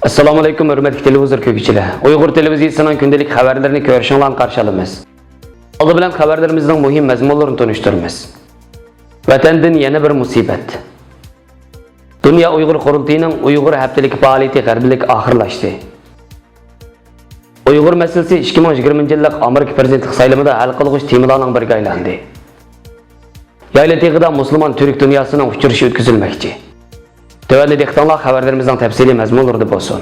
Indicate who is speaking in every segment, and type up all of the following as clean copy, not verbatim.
Speaker 1: Assalomu alaykum hurmatli televizor ko'ruvchilar. Uyg'ur televiziyasining kundalik xabarlarini ko'rishinglarni qarshi olamiz. Oldi bilan xabarlarimizning muhim mazmunlarini tanishtiramiz. Vatandan yana bir musibat. Dünya Uyg'ur qurultiyining Uyg'ur haftalik faoliyati g'arblik oxirlashdi. Uyg'ur masalasi 2020-yillik Amerika prezidentlik saylovida hal qilg'uch temalarning biriga aylandi. Yaylatig'ida musulmon turk dunyosining uchrashuvi o'tkazilmoqchi. Tövəli dehqonlar xabarlarimizning tafsiliy mazmunlarida bo'lsin.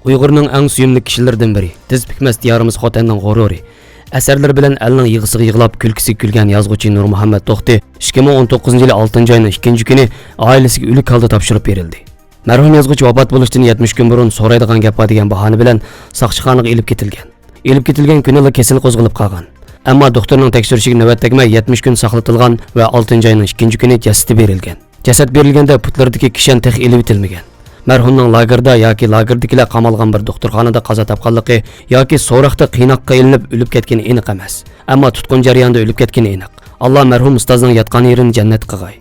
Speaker 2: Uyg'urning eng suyimli kishilaridan biri, tiz bükməz diyarımız Xotanning g'ururi. Əsərlər bilan elning yig'isiga yig'lab kulkisi kulgan yozuvchi Nur Muhammad To'xti 2019-yil 6-oyning 2-kuni oilasiga o'lik holda topshirib berildi. Marhum yozuvchi vafot bo'lishidan 70 kun burun so'raydigan gap bor degan bahona bilan soqchixonaga elib ketilgan. Elib ketilgan kunida kasal qo'zg'alib qolgan. Ammo doktorning tekshirishiga navbat tegmay 70 kun saqlatilgan va 6-oyning 2-kuni jasadi berilgan. Jasad berilganda putlardagi kishan tex elib etilmagan. Marhumning lagerda yoki lagerdagilar qamalgan bir doktorxonada qazo topganligi yoki so'roqda qiynoqqa ilinib o'lib ketgani aniq emas. Ammo tutqun jarayonida o'lib ketgani aniq. Alloh marhum ustozning yotgan yerini jannat qilg'ay.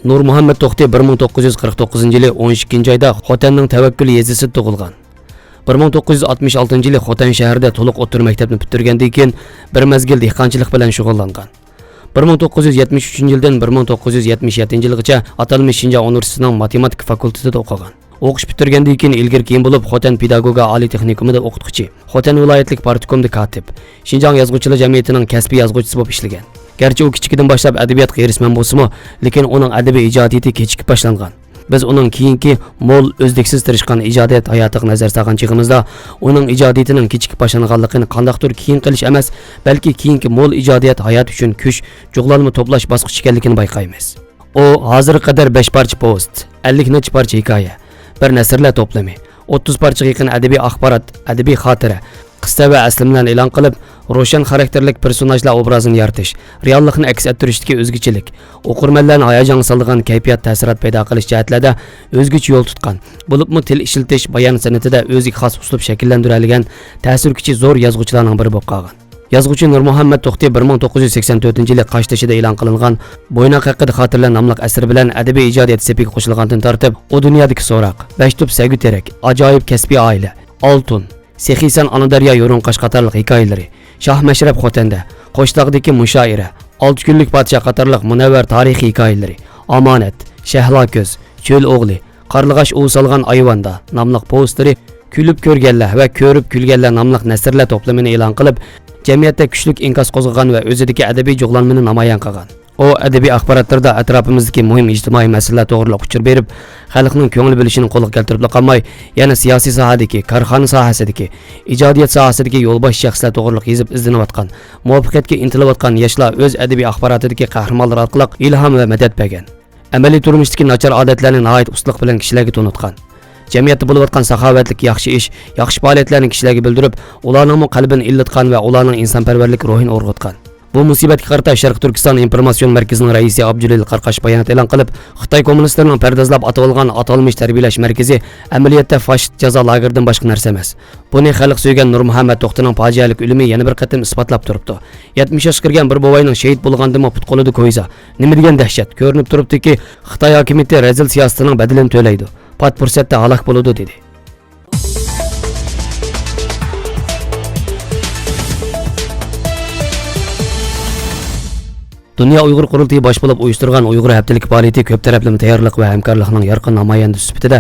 Speaker 2: Nur Muhammad To'xti 1949-yili 12-oyda Xotanning Tavakkul yezisida tug'ilgan. 1966-yili Xotan shahrida to'liq o'rta maktabni bitirgandan keyin bir mezgil dehqonchilik bilan shug'ullangan. 1973-yildan 1977-yilgacha atalmish Shinjon universitetining matematika fakultetida o'qigan. O'qish bitirgandan keyin ilgari keyin bo'lib Xotan pedagoga oliy texnikumida o'qituvchi, Xotan viloyatlik partikomda katib, Shinjon yozuvchilar jamiyatining kasbiy yozuvchisi bo'lib ishlagan. Garchi u kichikidan boshlab adabiyot qiyrisman bo'lsa-mu, lekin uning adabiy ijodiyati kechikib boshlangan. Biz uning keyingi mo'l o'zdeksiz tirishgan ijodiyat hayotiga nazar solgan chig'imizda uning ijodiyatining kechikib boshlanganligini qandaqdir keyin qilish emas, balki keyingi mo'l ijodiyat hayot uchun kuch, jug'lanma to'plash bosqichi ekanligini bayqaymiz. U hozirga qadar 5 parcha post, 50 necha parcha hikoya, bir nasrlar to'plami, 30 parchaga yaqin adabiy axborot, adabiy xotira, qissa va aslimlarni e'lon qilib, ro'shan xarakterlik personajlar obrazini yaratish, reallikni aks ettirishdagi o'zgachilik, o'qirmanlarni hayajon solgan kayfiyat ta'sirat paydo qilish jihatlarida o'zgacha yo'l tutgan, bo'libmi til ishlatish, bayon san'atida o'ziga xos uslub shakllantiradigan ta'sir kuchi zo'r yozuvchilarning biri bo'lib qolgan. Yozuvchi Nur Muhammad To'xti 1984-yili Qashqadaryoda e'lon qilingan Bo'ynoq haqida xotirlar nomli asari bilan adabiy ijodiyat sepiga qo'shilgandan tortib, o dunyodagi so'roq, 5 tup sevgi terak, ajoyib kasbiy oila, oltin, Sexisan Anadaryo yo'rinqash qatorliq hikoyalari, Shoh Mashrab Xotanda, Qo'shtog'dagi mushoira, 6 kunlik podshoh qatorliq munavvar tarixiy hikoyalari, Omonat, Shahlo ko'z, Cho'l o'g'li, Qarlig'ash uv solgan ayvonda nomli posteri, kulib ko'rganlar va ko'rib kulganlar nomli nasrlar to'plamini e'lon qilib, jamiyatda kuchlik inqos qo'zg'agan va o'zidagi adabiy jug'lanmani namoyon qilgan. O adabiy axborotlarda atrofimizdagi muhim ijtimoiy masalalar to'g'riliq uchur berib, xalqning ko'ngil bilishini qo'lga keltirib qolmay, yana siyosiy sohadagi, korxona sohasidagi, ijodiyat sohasidagi yo'lbosh shaxslar to'g'riliq yezib izlanayotgan, muvaffaqiyatga intilayotgan yoshlar o'z adabiy axborotidagi qahramonlar orqali ilhom va madad bergan. Amaliy turmushdagi nachar odatlarni nihoyat ustalik bilan kishilarga to'nitgan. Jamiyatda bo'layotgan saxovatlik yaxshi ish, yaxshi faoliyatlarni kishilarga bildirib, ularning qalbini illatgan va ularning insonparvarlik ruhini o'rg'atgan. Bu musibatga qarata Sharq Turkiston informatsion markazining raisi Abdulil Qarqash bayonot e'lon qilib, Xitoy kommunistlarining pardozlab atalgan atalmish tarbiyalash markazi amaliyotda fashist jazo lageridan boshqa narsa emas. Buni xalq suygan Nur Muhammad To'xtining fojialik o'limi yana bir qatim isbotlab turibdi. 70 yoshga kirgan bir bovayning shahid bo'lgandimi put qo'lida ko'yza. Nima degan dahshat ko'rinib turibdiki, Xitoy hokimiyati razil siyosatining badalini to'laydi. Pat fursatda halok bo'ladi dedi. Dünya Uyg'ur qurultiyi bosh bo'lib uyushtirgan Uyg'ur haftalik faoliyati ko'p tarafli tayyorlik va hamkorlikning yorqin namoyandasi sifatida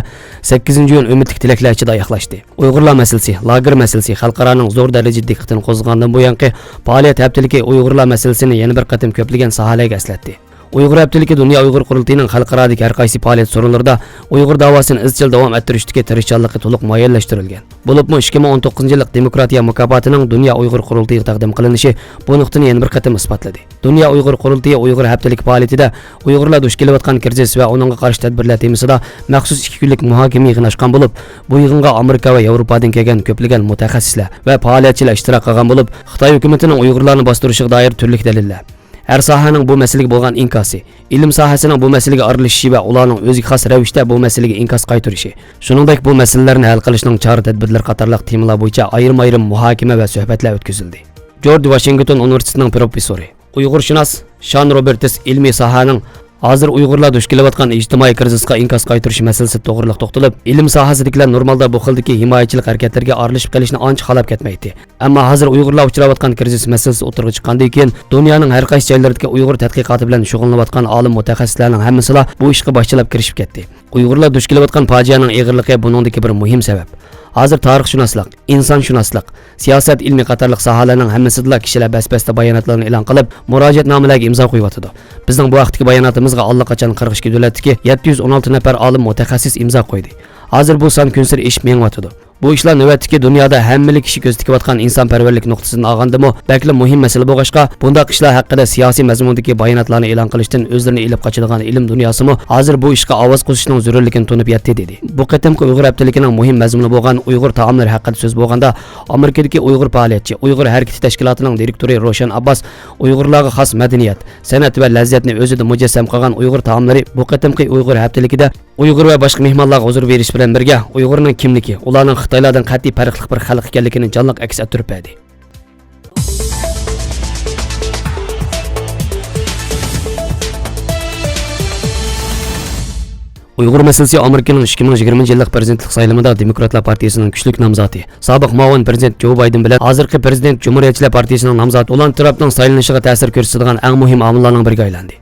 Speaker 2: 8-iyun umidlik tilaklar ichida oyoqlashdi. Uyg'urlar masalasi, lager masalasi xalqaroning zo'r darajada diqqatini qo'zg'agandan buyangi faoliyat haftaligi Uyg'urlar masalasini yana bir qatim ko'plagan sohalarga aslatdi. Uyg'ur haftaligi Dünya Uyg'ur qurultiyining xalqarodagi har qaysi faoliyat so'rinlarida Uyg'ur davosini izchil davom ettirishdagi tirishchanligi to'liq muayyanlashtirilgan. Bo'libmi 2019-yillik demokratiya mukofotining Dünya Uyg'ur qurultiyiga taqdim qilinishi bu nuqtani yana bir qatim isbotladi. Dünya Uyg'ur qurultiyi Uyg'ur haftalik faoliyatida Uyg'urlar duch kelayotgan kriz va uningga qarshi tadbirlar temasida maxsus 2 kunlik muhokama yig'ini ochgan bo'lib, bu yig'inga Amerika va Yevropadan kelgan ko'plagan mutaxassislar va faoliyatchilar ishtirok qilgan bo'lib, Xitoy hukumatining Uyg'urlarni bostirishiga doir turli dalillar, her sahaning bu meseleге bo'lgan inkosi, ilm sohasining bu meseleге aralashishi va ularning o'ziga xos ravishda bu meseleге inkos qaytarishi, shuningdek bu masalalarni hal qilishning chora-tadbirlar qatorliq temalar bo'yicha ayrim-ayrim muhokama va suhbatlar o'tkazildi. George Washington Universitetining professori, Uyg'urshunos Sean Roberts ilmiy sohaning Hozir Uyg'urlar duch kelayotgan ijtimoiy krizisga inkas qaytirish masalasi to'g'riliq to'xtalib, ilm sohasidagilar normalda bu xildagi himoyachilik harakatlarga aralashib qolishni ancha xalab ketmaydi. Ammo hozir Uyg'urlar uchrayotgan krizis masalasi o'tirg'i chiqqandan keyin dunyoning har qaysi joylaridagi Uyg'ur tadqiqoti bilan shug'ullanayotgan olim mutaxassislarning hammasi bu ishga boshchilab kirishib ketdi. Uyg'urlar duch kelayotgan fojianing og'irligi buningdagi bir muhim sabab. Hozir tarixshunoslik, insonshunoslik, siyosat ilmi qatorliq sohalarning hammasida kishilar bas-basta bayonotlarni e'lon qilib, murojaatnomalarga imzo qo'yotdi. Bizning bu vaqtdagi bayonotimizga allaqachon 42 davlatdagi 716 nafar olim mutaxassis imzo qo'ydi. Hozir bu son kun sari ish mengyotdi. Bu ishlar navbatdagi dunyoda hammalik kishi ko'z tikayotgan insonparvarlik nuqtasidan olgandimi, bakli muhim masala bo'lg'achqa, bundaq ishlar haqida siyosiy mazmundagi bayonotlarni e'lon qilishdan o'zlarini ilib qochadigan ilm dunyosimi hozir bu ishga ovoz qo'shishning zarurligini tunib yetdi dedi. Bu qatimki Uyg'ur haftaligining muhim mazmuni bo'lgan Uyg'ur taomlari haqida so'z bo'lganda, Amerikadagi Uyg'ur faoliyatchi, Uyg'ur harakati tashkilotining direktori Roshan Abbas Uyg'urlarga xos madaniyat, san'at va lazzatni o'zida mujassam qilgan Uyg'ur taomlari bu qatimki Uyg'ur haftaligida Uyg'ur va boshqa mehmonlarga huzur berish bilan birga Uyg'urning kimligi, ularning Xitoylardan qat'iy farqli bir xalq ekanligini jonliq aks ettirib berdi. Uyg'ur masalasi Amerikaning 2020-yillik prezidentlik saylovida Demokratlar partiyasining kuchli nomzodi, sobiq muavin prezident Jo Bayden bilan hozirgi prezident Cumhuriyetchilar partiyasining nomzodi olan Trumpning saylanishiga ta'sir ko'rsatadigan eng muhim omillarning biriga aylandi.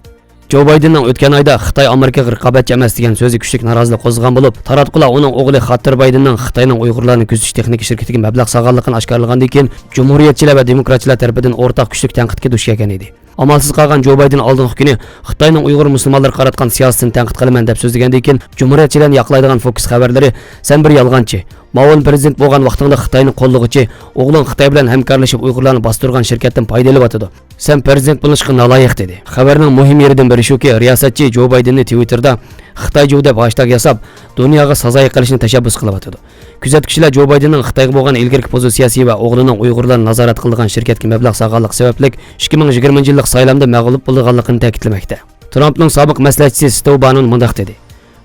Speaker 2: Jo Baydenning o'tgan oyda Xitoy Amerikaga raqobatchi emas degan so'zi kuchli norozilik qo'zg'agan bo'lib, taratqular uning o'g'li Xatir Baydenning Xitoyning Uyg'urlarni kuzatish texnika shirkatiga mablag' sag'anligini oshkorlagandan keyin Cumhuriyetchilar va demokratchilar tomonidan o'rtaq kuchli tanqidga duch kelgan edi. Amalsiz qolgan Jo Bayden oldingi kuni Xitoyning Uyg'ur musulmonlarga qaratgan siyosatini tanqid qilaman deb so'zlagandan keyin Cumhuriyetchilarni yoqlaydigan fokus xabarlari "Sen bir yolg'onchi, muavin prezident bo'lgan vaqtingda Xitoyni qo'llovchi, o'g'ling Xitoy bilan hamkorlashib Uyg'urlarni bostirgan shirkatdan foydali bo'tadi. Sen prezident bo'lishga naloyiq" dedi. Xabarning muhim yeridan biri shuki, riyosatchi Jo Baydenni Twitterda Xitoy Jo deb hashtag yasab, dunyoga sazoyi qilishni tashabbus qilyapti. Kuzatuvchilar Jo Baydenning Xitoyga bo'lgan ilgirki pozitsiyasi va o'g'lining Uyg'urlarni nazorat qilgan shirkatga mablag' sag'anlik sababli 2020-yillik saylovda mag'lub bo'lganligini ta'kidlamoqda. Trumpning sobiq maslahatchisi Steve Bannon mundaq dedi: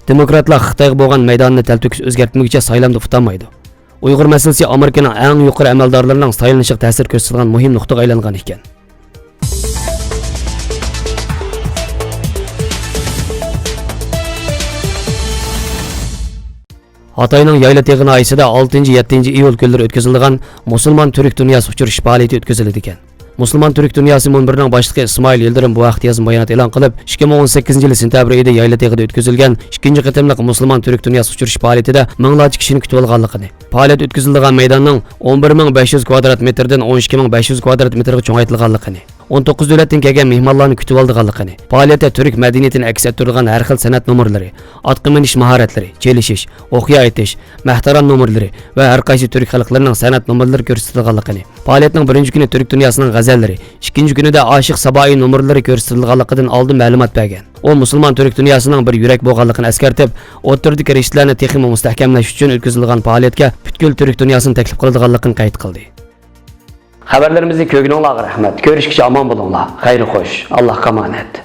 Speaker 2: Demokratlar Xitoyga bo'lgan maydonni taltukis o'zgartmaguncha saylovda tutammaydi. Uyg'ur masalasi Amerikaning eng yuqori amaldorlarining saylanishiga ta'sir ko'rsatadigan muhim nuqtaga aylangan ekan. Hatayning Yayla Teg'i noyisida 6-7 iyul kunlari o'tkazilgan musulmon turk dunyosi uchrashuv faoliyati o'tkazildi ekan. Musulmon turk dunyosi munbirining boshlig'i Ismoil Yildirim bu vaqt yozma bayonot e'lon qilib, 2018-yil sentabr oyida Yayla Teg'ida o'tkazilgan ikkinchi qatimliq musulmon turk dunyosi uchrashuv faoliyatida minglarcha kishini kutib olganligini, faoliyat o'tkazilgan maydonning 11500 kvadrat metrdan 12500 kvadrat metrga cho'ngaytirilganligini, 19 davlatdan kelgan mehmonlarni kutib olganligini, faoliyatda turk madaniyatini aks ettirgan har xil san'at nomerlari, otqa minish mahoratlari, chelishish, o'qiya aytish, mahtaram nomerlari va har qaysi turk xalqlarining san'at nomerlari ko'rsatilganligini, faoliyatning birinchi kuni turk dunyosining g'azallari, ikkinchi kunida oshiq saboiy nomerlari ko'rsatilganligidan oldin ma'lumot bergan. O musulmon turk dunyosining bir yurak bo'lganligini eskartib, o'rtadagi rishtalarni texnik mustahkamlash uchun o'tkazilgan faoliyatga butkul turk dunyosini taklif qiladiganligini qayd qildi. Xabarlarimizni ko'rganinglarga rahmat. Ko'rishguncha omon bo'linglar. Xayr xo'sh. Allohga omonat.